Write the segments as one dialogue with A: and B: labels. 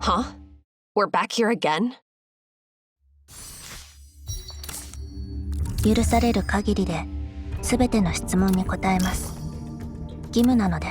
A: Huh? We're back here again?
B: 許される限りで全ての質問に答えます。義務なので。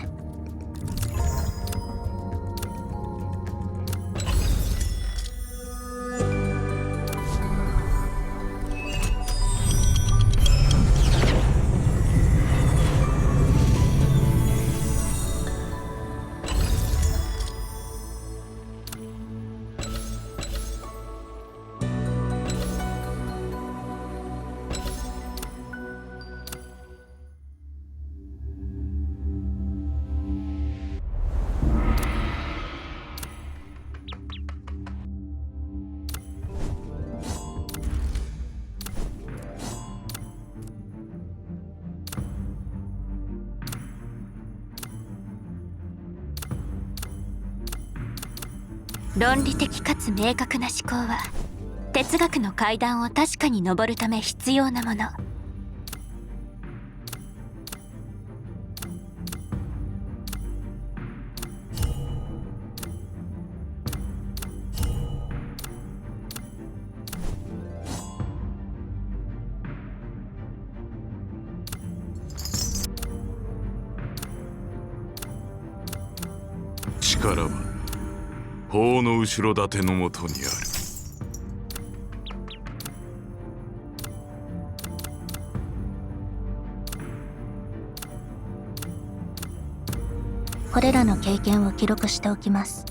C: 論理的かつ明確な思考は哲学の階段を確かに登るため必要なもの。
D: 力は法の後ろ盾のもとにある。
B: これらの経験を記録しておきます。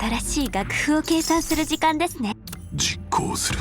C: 新しい楽譜を計算する時間ですね。
D: 実行する。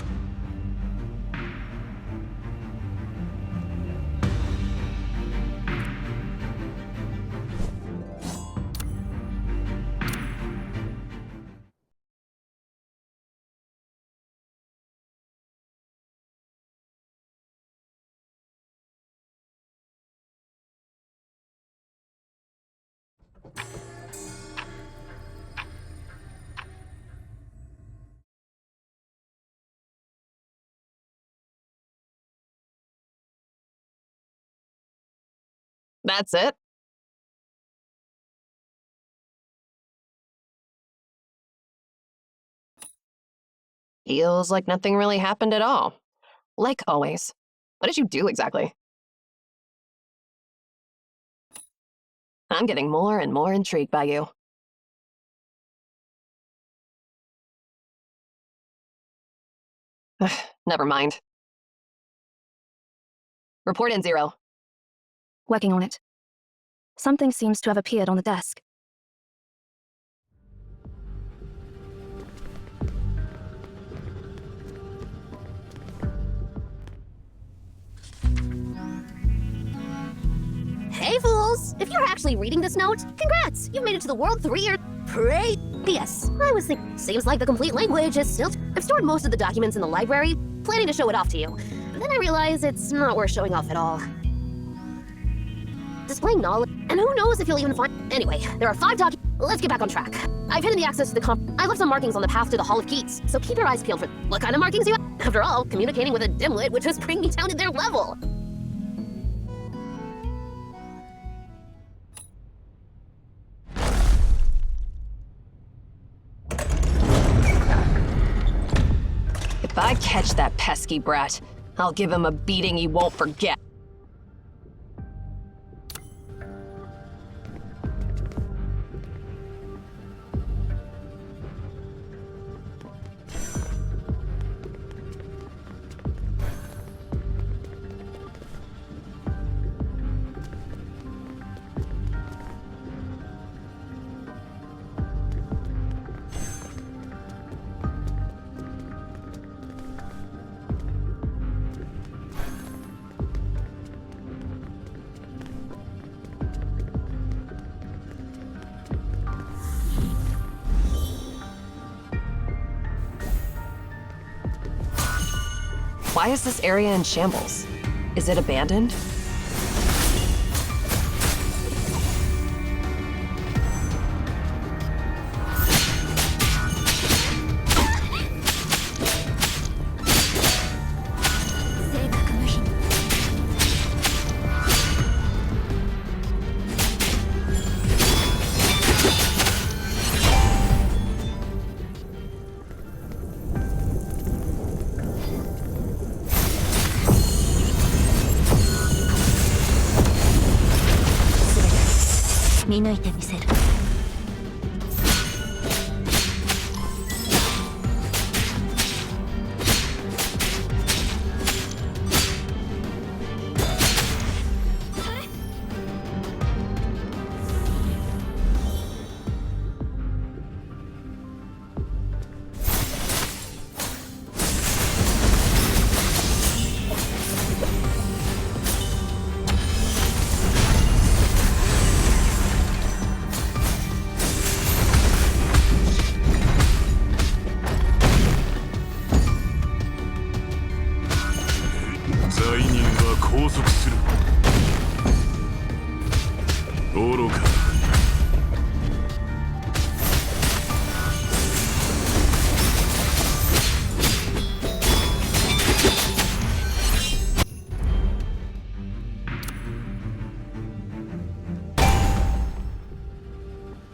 A: That's it? Feels like nothing really happened at all. Like always. What did you do exactly? I'm getting more and more intrigued by you. Never mind. Report in 0.
E: Working on it. Something seems to have appeared on the desk.
F: Hey, fools! If you're actually reading this note, congrats! You've made it to the World 3-year previous. I was thinking, seems like the complete language is still... I've stored most of the documents in the library, planning to show it off to you. Then I realize it's not worth showing off at all. Displaying knowledge, and who knows if you'll even find... Anyway, there are 5 documents. Let's get back on track. I've hidden the access to the I left some markings on the path to the Hall of Keys, so keep your eyes peeled for... What kind of markings you have? After all, communicating with a dimwit would just bring me down to their level.
A: If I catch that pesky brat, I'll give him a beating he won't forget. Why is this area in shambles? Is it abandoned?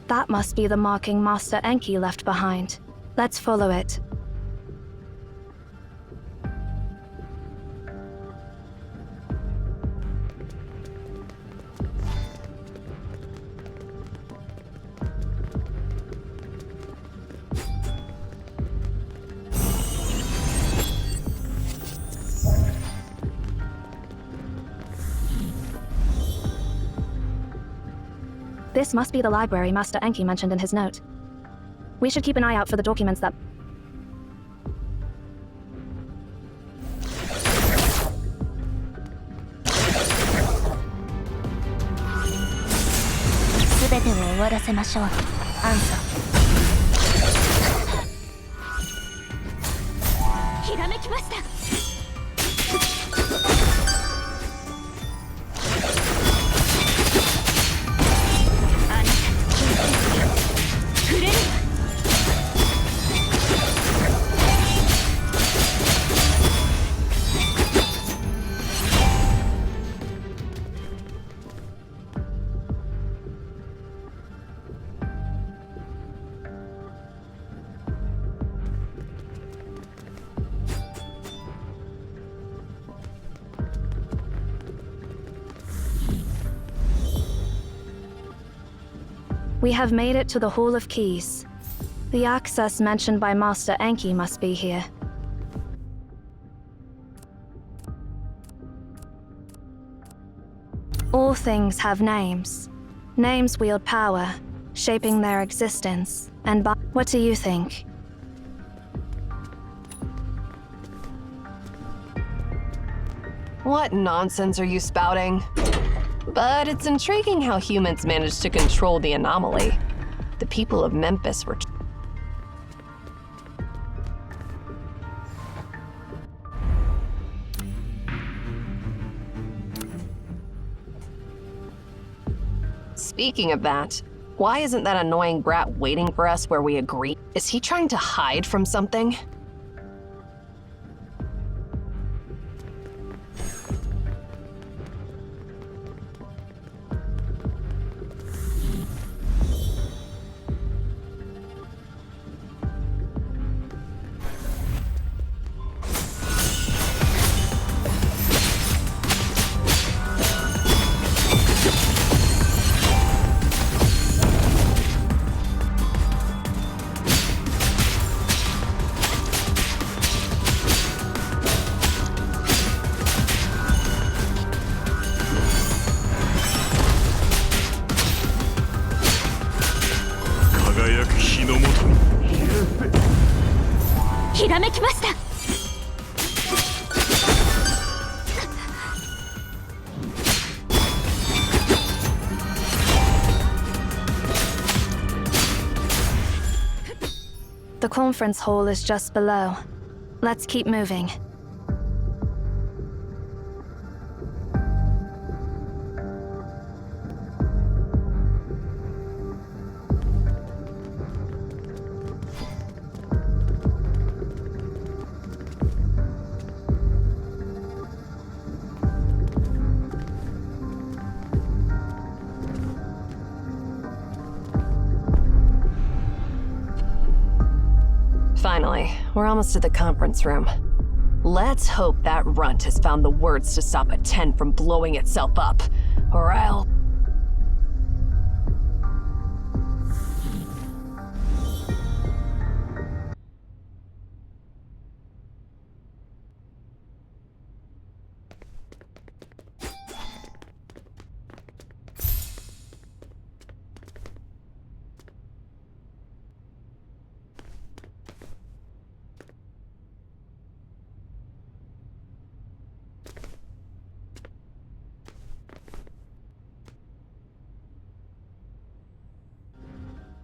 E: That must be the marking Master Enki left behind. Let's follow it. This must be the library Master Enki mentioned in his note. We should keep an eye out for the documents that...
B: 全てを終わらせましょう。アンサ
C: ひらめきました。あなたの人生に触れるわ。
E: We have made it to the Hall of Keys. The access mentioned by Master Enki must be here. All things have names. Names wield power, shaping their existence, and by... What do you think?
A: What nonsense are you spouting? But it's intriguing how humans managed to control the anomaly. The people of Memphis were... Speaking of that, why isn't that annoying brat waiting for us where we agreed? Is he trying to hide from something?
E: The conference hall is just below. Let's keep moving.
A: Finally, we're almost at the conference room. Let's hope that runt has found the words to stop a 10 from blowing itself up, or I'll...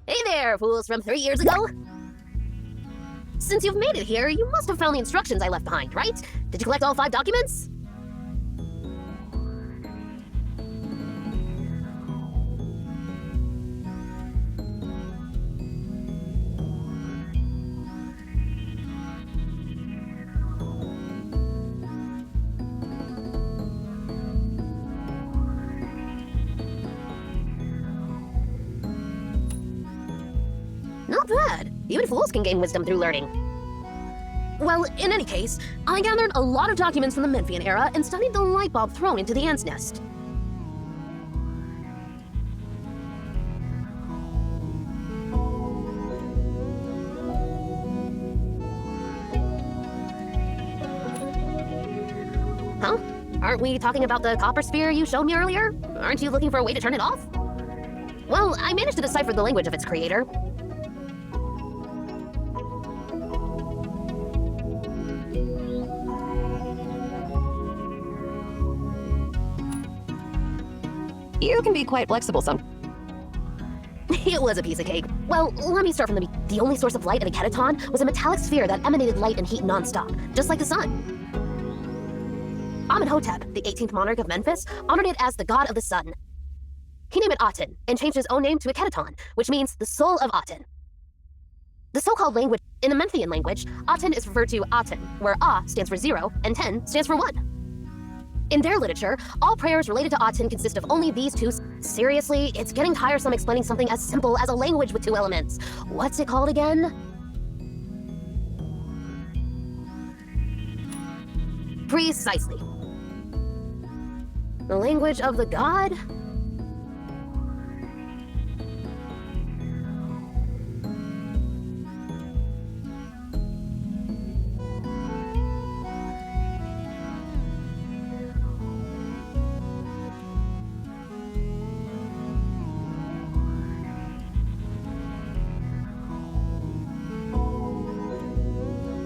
F: Hey there, fools from 3 years ago! Since you've made it here, you must have found the instructions I left behind, right? Did you collect all 5 documents? Not bad. Even fools can gain wisdom through learning. Well, in any case, I gathered a lot of documents from the Memphian era and studied the light bulb thrown into the ant's nest. Huh? Aren't we talking about the copper sphere you showed me earlier? Aren't you looking for a way to turn it off? Well, I managed to decipher the language of its creator.
A: You can be quite flexible some.
F: It was a piece of cake. Well, let me start from the beginning. The only source of light in a ketaton was a metallic sphere that emanated light and heat non-stop, just like the sun. Amenhotep, the 18th monarch of Memphis, honored it as the god of the sun. He named it Aten and changed his own name to a ketaton, which means the soul of Aten. The so-called language, in the Memphian language, Aten is referred to Aten, where A stands for 0 and Ten stands for 1. In their literature, all prayers related to Aten consist of only these two. Seriously, it's getting tiresome explaining something as simple as a language with two elements. What's it called again? Precisely. The language of the god?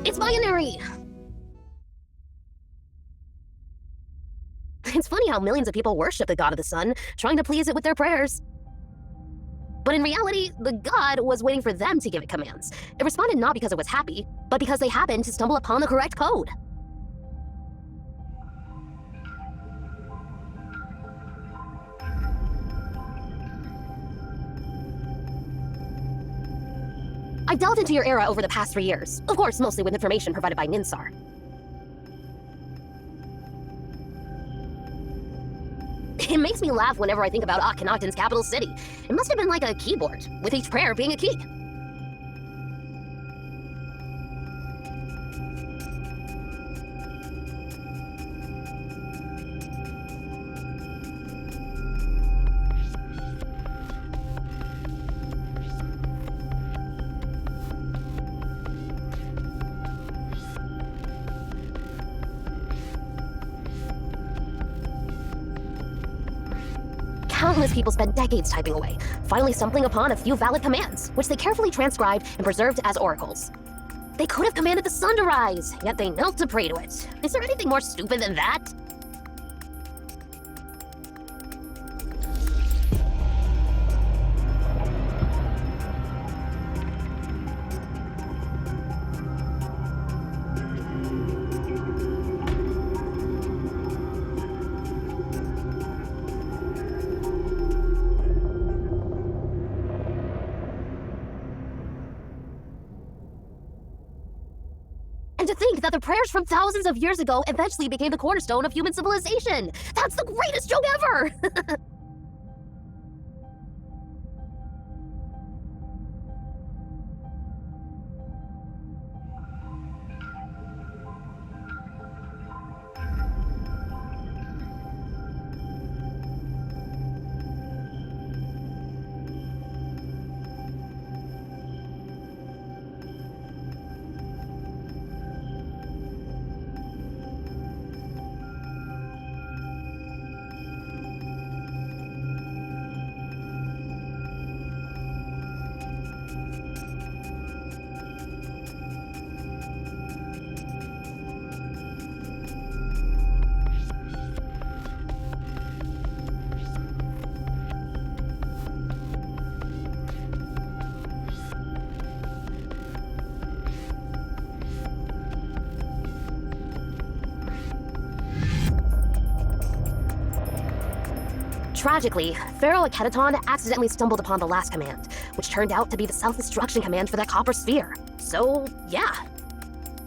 F: It's binary! It's funny how millions of people worship the god of the sun, trying to please it with their prayers. But in reality, the god was waiting for them to give it commands. It responded not because it was happy, but because they happened to stumble upon the correct code. I delved into your era over the past 3 years, of course mostly with information provided by Ninsar. It makes me laugh whenever I think about Akhenaten's capital city. It must have been like a keyboard, with each prayer being a key. Countless people spent decades typing away, finally stumbling upon a few valid commands, which they carefully transcribed and preserved as oracles. They could have commanded the sun to rise, yet they knelt to pray to it. Is there anything more stupid than that? And to think that the prayers from thousands of years ago eventually became the cornerstone of human civilization! That's the greatest joke ever! Tragically, Pharaoh Akhenaten accidentally stumbled upon the last command, which turned out to be the self-destruction command for that copper sphere. So, yeah.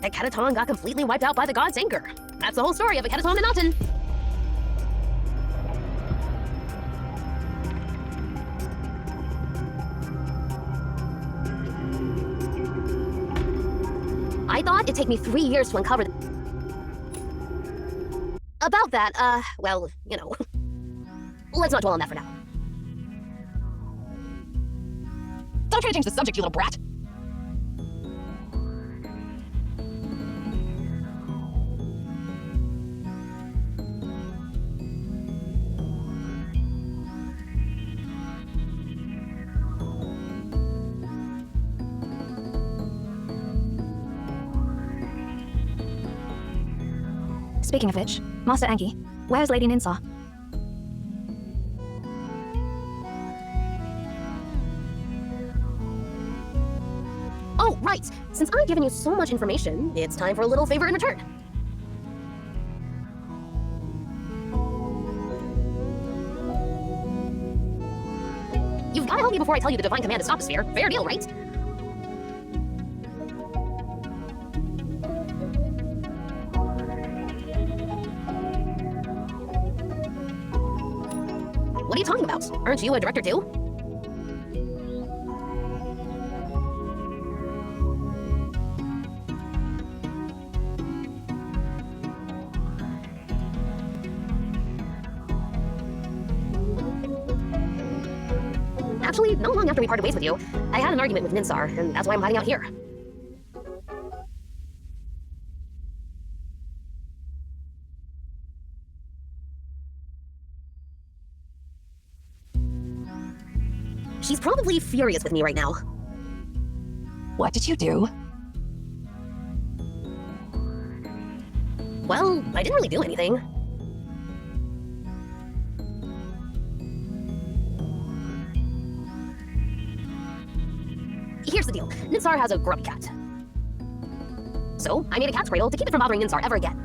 F: Akhenaten got completely wiped out by the god's anger. That's the whole story of Akhenaten and Aten. I thought it'd take me 3 years to uncover about that, well, you know. Let's not dwell on that for now.
A: Don't try to change the subject, you little brat.
E: Speaking of which, Master Anki, where's Lady Ninsar?
F: Right, since I've given you so much information, it's time for a little favor in return. You've gotta help me before I tell you the divine command to stop the sphere. Fair deal, right? What are you talking about? Aren't you a director too? Actually, not long after we parted ways with you, I had an argument with Ninsar, and that's why I'm hiding out here. She's probably furious with me right now.
A: What did you do?
F: Well, I didn't really do anything. Here's the deal. Ninsar has a grubby cat. So, I made a cat's cradle to keep it from bothering Ninsar ever again.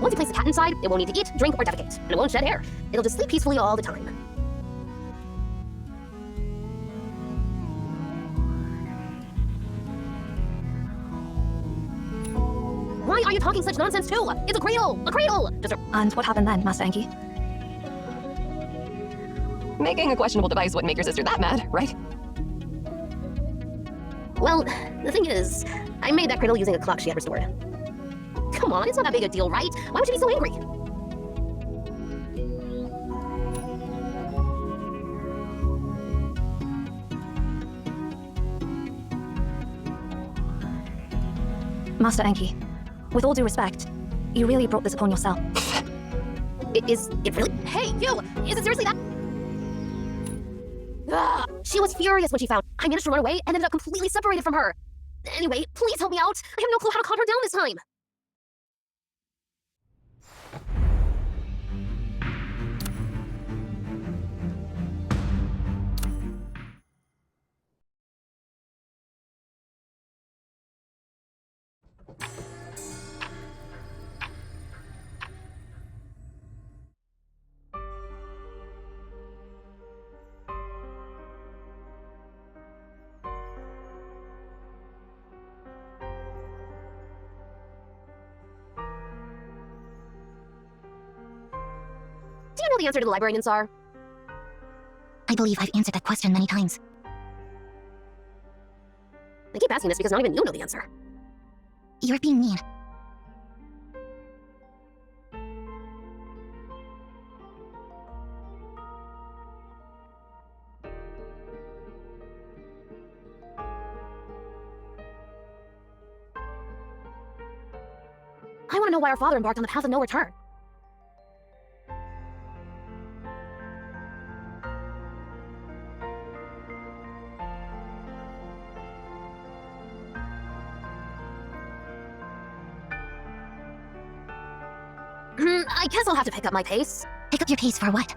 F: Once you place the cat inside, it won't need to eat, drink, or defecate, and it won't shed hair. It'll just sleep peacefully all the time. Why are you talking such nonsense too? It's a cradle! A cradle! Just a...
E: And what happened then, Master Enki?
A: Making a questionable device wouldn't make your sister that mad, right?
F: Well, the thing is, I made that cradle using a clock she had restored. Come on, it's not that big a deal, right? Why would you be so angry?
E: Master Enki, with all due respect, you really brought this upon yourself.
F: Is it really? Hey, you! Is it seriously that? Ugh, she was furious when she found I managed to run away and ended up completely separated from her. Anyway, please help me out. I have no clue how to calm her down this time. Do you know the answer to the library, Ninsar?
B: I believe I've answered that question many times.
F: I keep asking this because not even you know the answer.
B: You're being mean.
F: I want to know why our father embarked on the path of no return. I guess I'll have to pick up my pace.
B: Pick up your pace for what?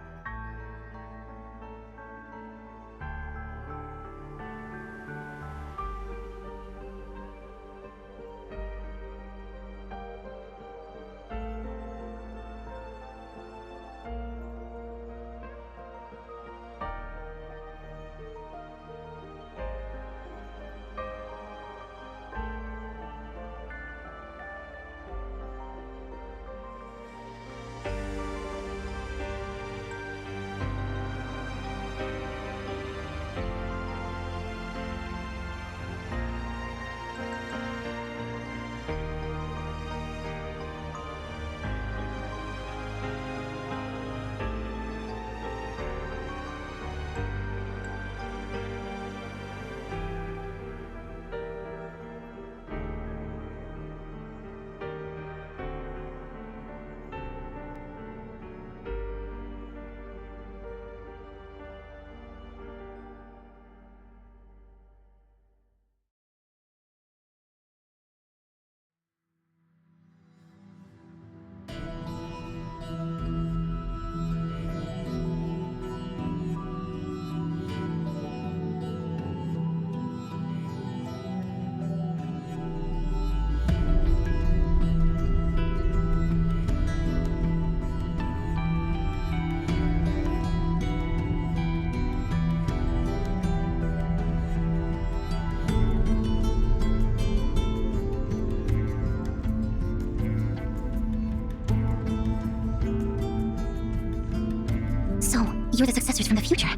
B: you're the successors from the future.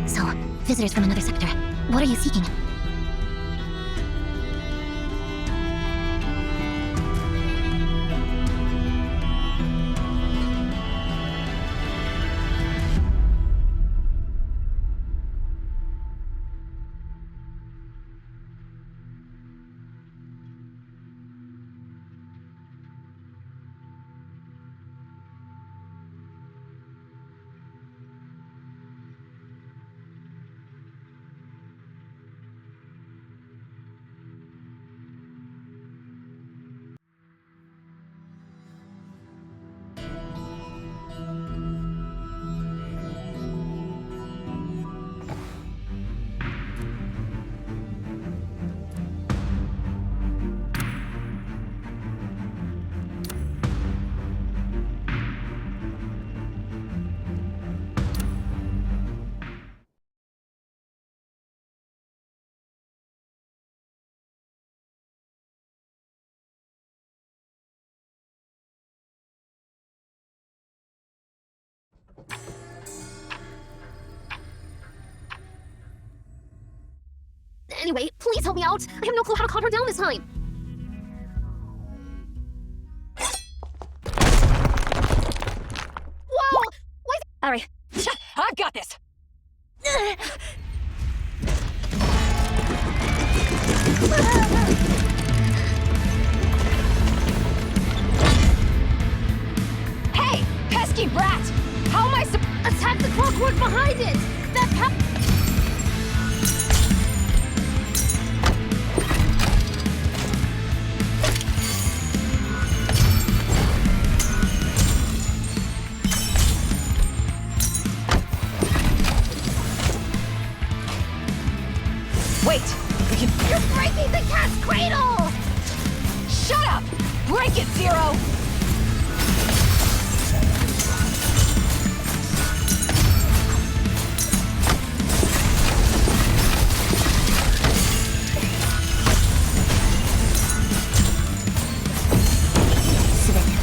B: So, visitors from another sector. What are you seeking?
F: Anyway, please help me out. I have no clue how to calm her down this time. Whoa! Why?
E: Ari,
A: I've got this! Hey! Pesky brat! How am I
F: Attack the clockwork behind it! That
A: Wait! We can...
F: You're breaking the cat's cradle!
A: Shut up! Break it, Zero!
B: Subete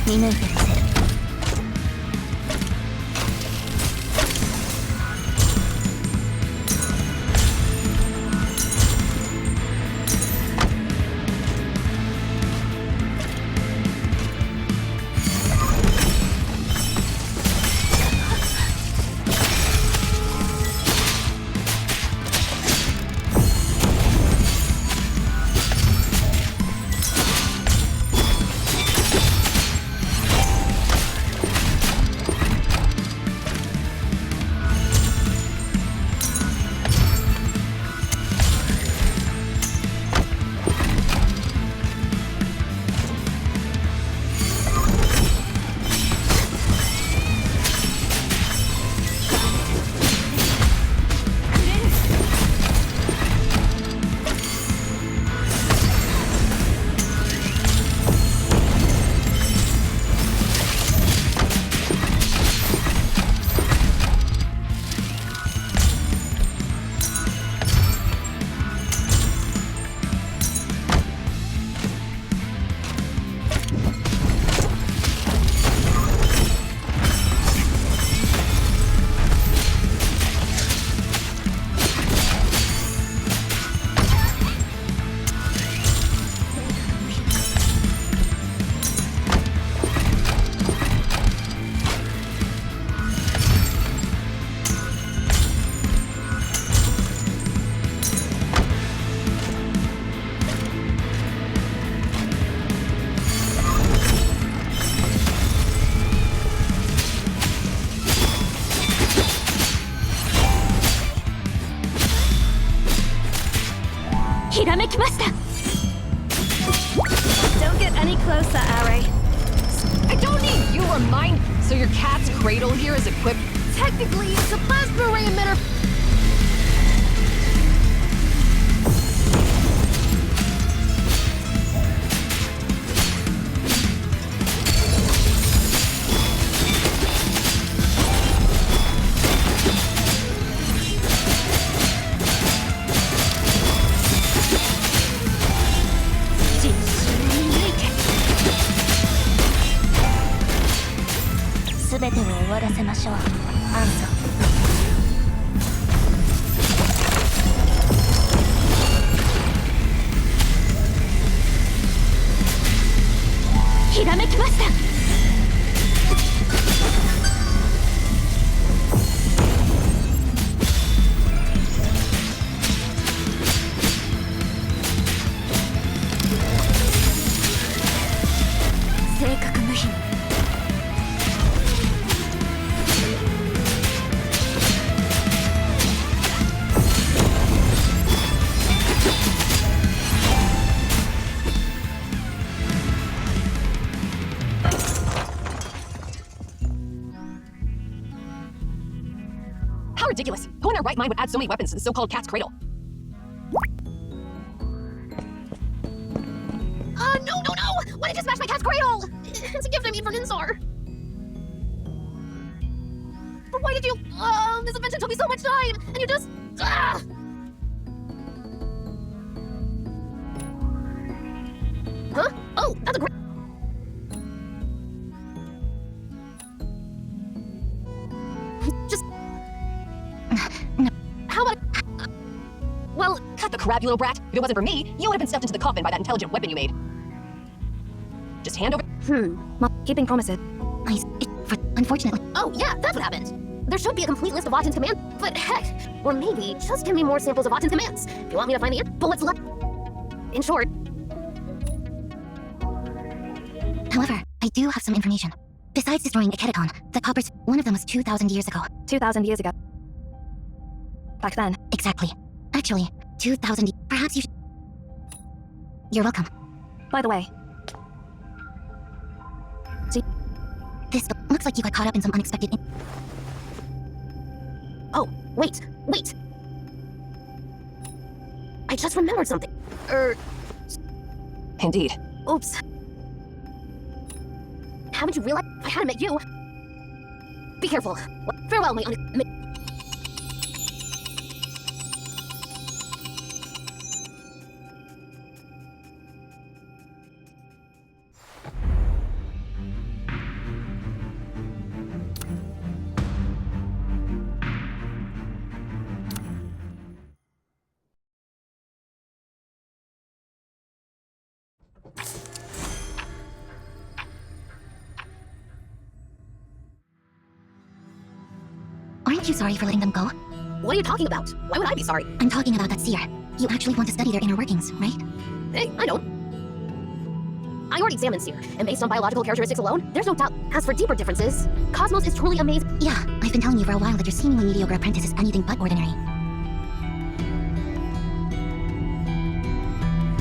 B: 見抜いてみせる。
C: ひらめきました。
E: don't get any closer, Ari.
A: I don't need you remind... So your cat's cradle here is equipped...
F: Technically, it's a plasma ray emitter.
B: わらせましょう。アンソ。
C: ひらめきました。正確無比。
A: How ridiculous! Who in their right mind would add so many weapons to the so-called cat's cradle?
F: No! Why did you smash my cat's cradle? It's a gift I made for Ninsar. But why did you... this invention took me so much time, and you just... Huh? Oh, that's a great... Just... How about... well...
A: Cut the crap, you little brat! If it wasn't for me, you would have been stuffed into the coffin by that intelligent weapon you made. Just hand over...
E: Keeping promises.
B: Unfortunately.
F: Oh, yeah, that's what happened. There should be a complete list of Autumn's commands, but heck, or maybe just give me more samples of Autumn's commands. If you want me to find the but what's left? In short...
B: However, I do have some information. Besides destroying a Kedaton, the coppers, one of them was 2,000 years ago.
E: 2,000 years ago. Back then.
B: Exactly. Actually, 2,000. Perhaps you should... You're welcome.
E: By the way,
B: This looks like you got caught up in some unexpected...
F: Oh, wait. I just remembered something.
A: Indeed.
F: Oops. Haven't you realized I hadn't met you? Be careful. Farewell, my
B: Aren't you sorry for letting them go?
F: What are you talking about? Why would I be sorry?
B: I'm talking about that seer. You actually want to study their inner workings, right?
F: Hey, I don't. I already examined Seer, and based on biological characteristics alone, there's no doubt. As for deeper differences, Cosmos is truly amazing.
B: Yeah, I've been telling you for a while that your seemingly mediocre apprentice is anything but ordinary.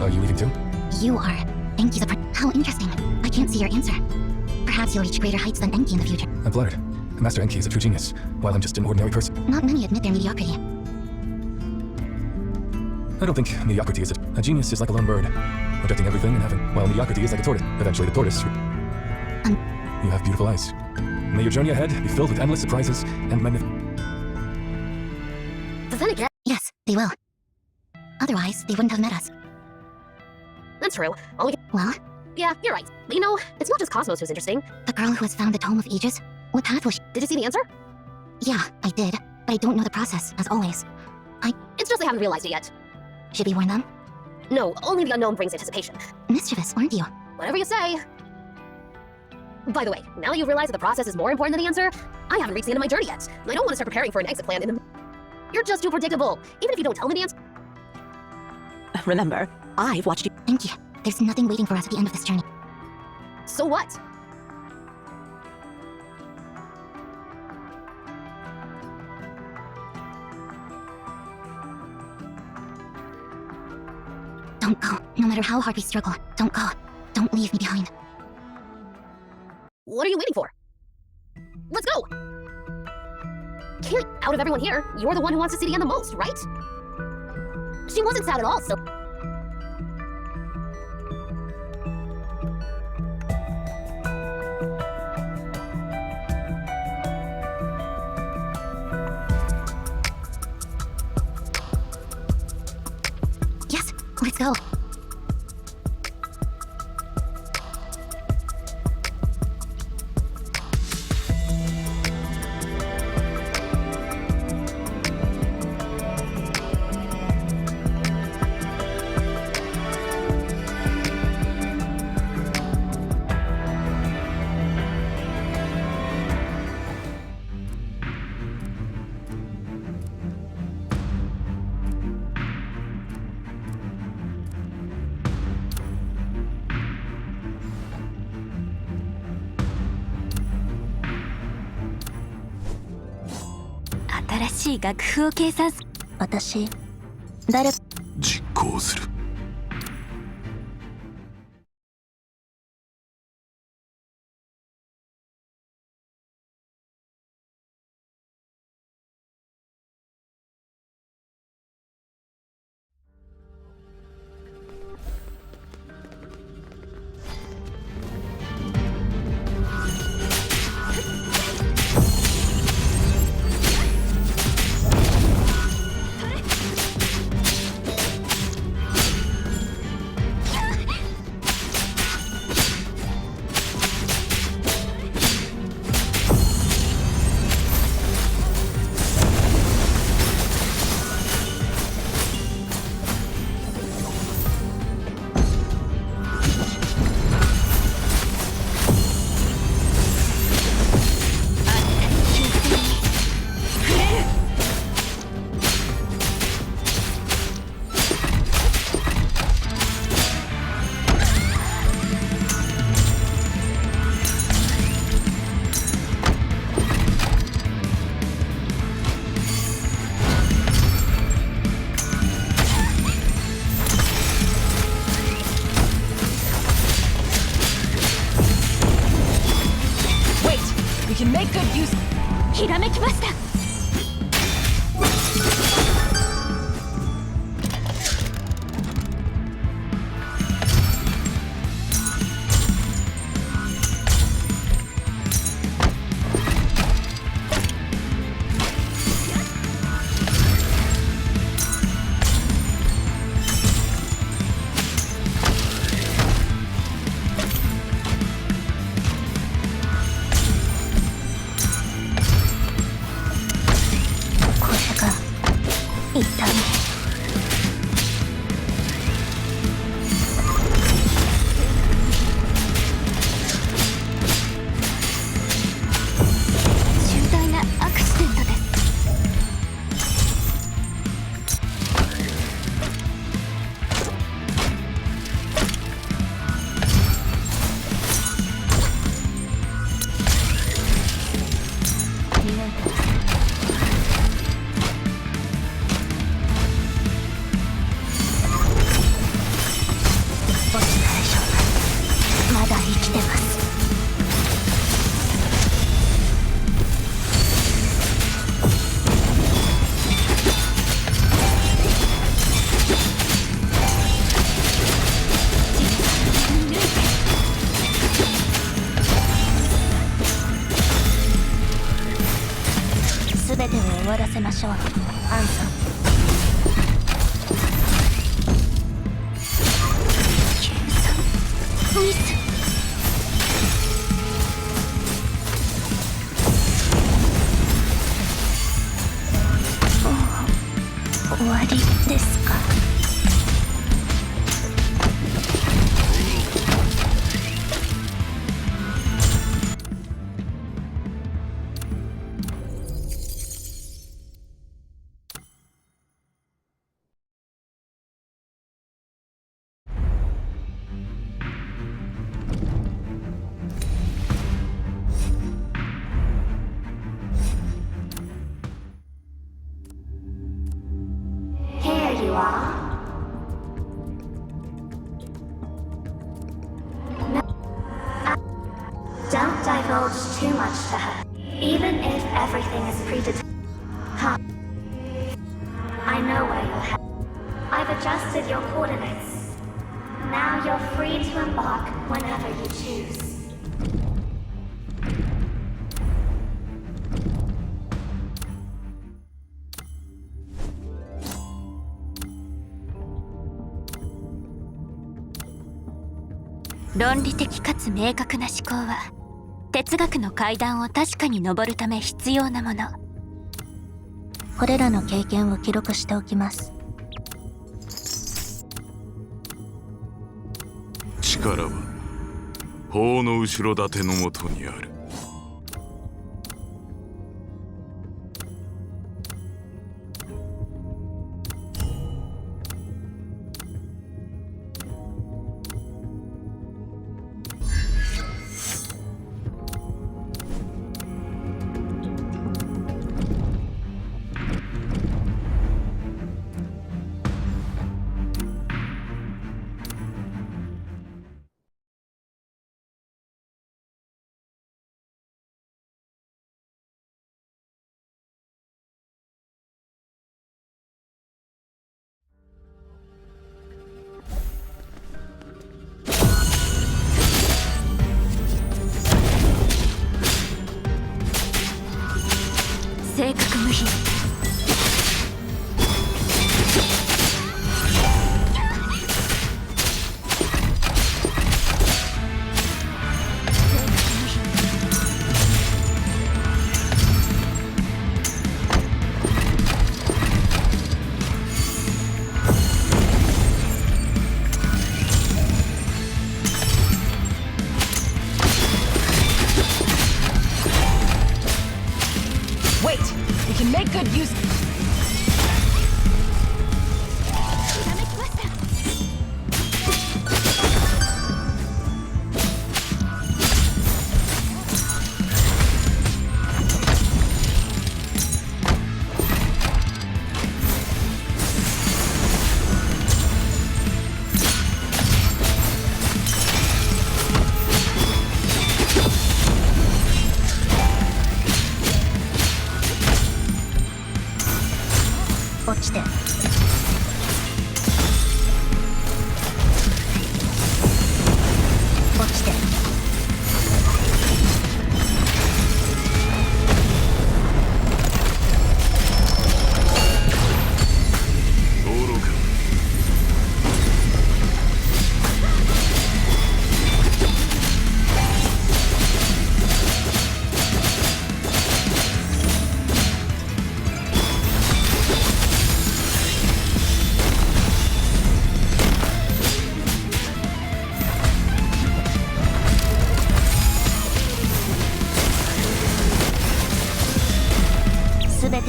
G: Are you leaving too?
B: You are. Enki's apprentice. How interesting. I can't see your answer. Perhaps you'll reach greater heights than Enki in the future.
G: I'm flattered. Master Enki is a true genius, while I'm just an ordinary person.
B: Not many admit their mediocrity.
G: I don't think mediocrity is it. A genius is like a lone bird, protecting everything in heaven, while mediocrity is like a tortoise. Eventually the tortoise... You have beautiful eyes. May your journey ahead be filled with endless surprises and magnificent...
F: But then again...
B: Yes, they will. Otherwise, they wouldn't have met us.
F: That's true. All we can...
B: Well?
F: Yeah, you're right. But you know, it's not just Cosmos who's interesting.
B: The girl who has found the Tome of Ages? What path was she?
F: Did you see the answer?
B: Yeah, I did. But I don't know the process, as always.
F: It's just they haven't realized it yet.
B: Should we warn them?
F: No, only the unknown brings anticipation.
B: Mischievous, aren't you?
F: Whatever you say. By the way, now that you've realized that the process is more important than the answer, I haven't reached the end of my journey yet. And I don't want to start preparing for an exit plan in the... You're just too predictable. Even if you don't tell me the answer...
H: Remember, I've watched you.
B: Thank you. There's nothing waiting for us at the end of this journey.
F: So what?
B: Don't go. No matter how hard we struggle, don't go. Don't leave me behind.
F: What are you waiting for? Let's go! Clearly, out of everyone here, you're the one who wants to see the end the most, right? She wasn't sad at all, so...
B: Yes, let's go.
C: 新しい楽譜を計算す。
B: 私、誰
D: 実行する。
A: We can make good use.
C: ひらめきました。重大なアクシデントです。
B: まだ生きてます。すべてを終わらせましょう、アンさん。
C: 計算ミス。
B: 終わりですか。Here you are. No, don't divulge too much to her, even if everything is predetermined. Huh. I know where you'll head. I've adjusted your coordinates. Now you're free to embark whenever you choose.
C: 論理的かつ明確な思考は哲学の階段を確かに登るため必要なもの。
B: これらの経験を記録しておきます。
D: 力は法の後ろ盾のもとにある。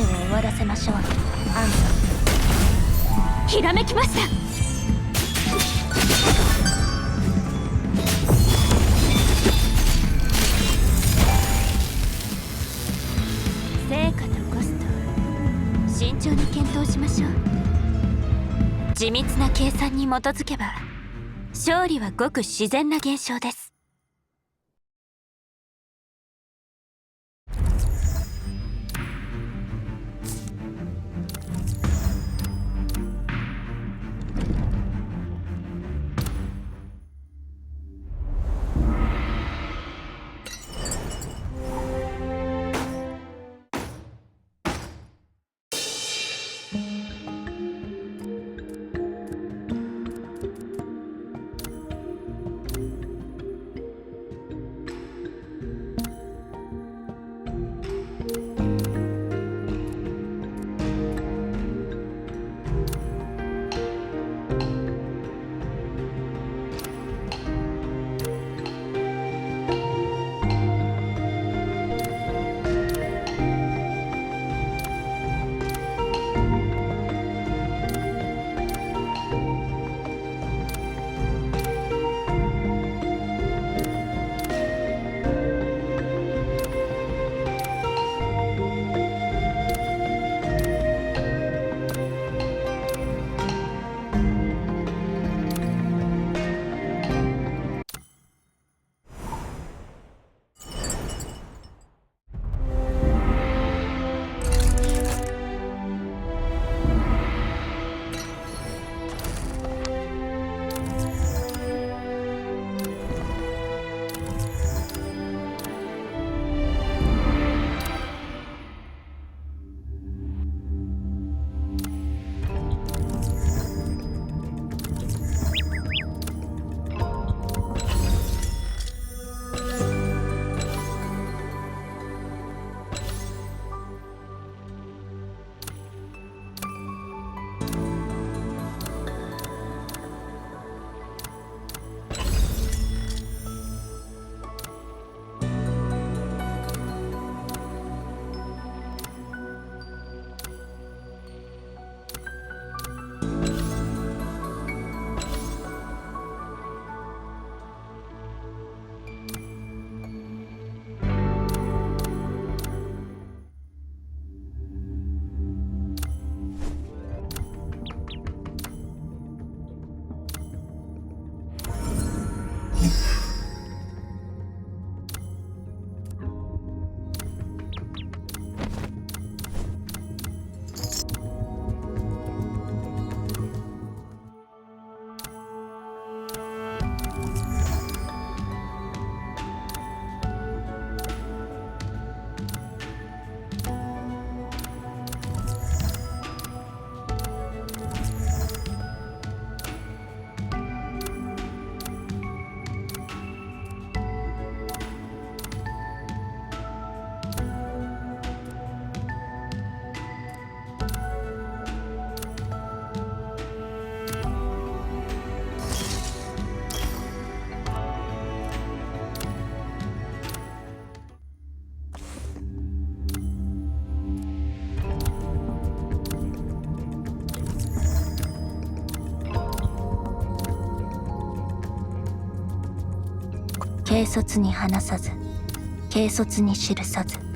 C: てを終わらせましょう。アンサー。ひらめきました。成果とコスト、慎重に検討しましょう。緻密な計算に基づけば勝利はごく自然な現象です。軽率に話さず、軽率に記さず。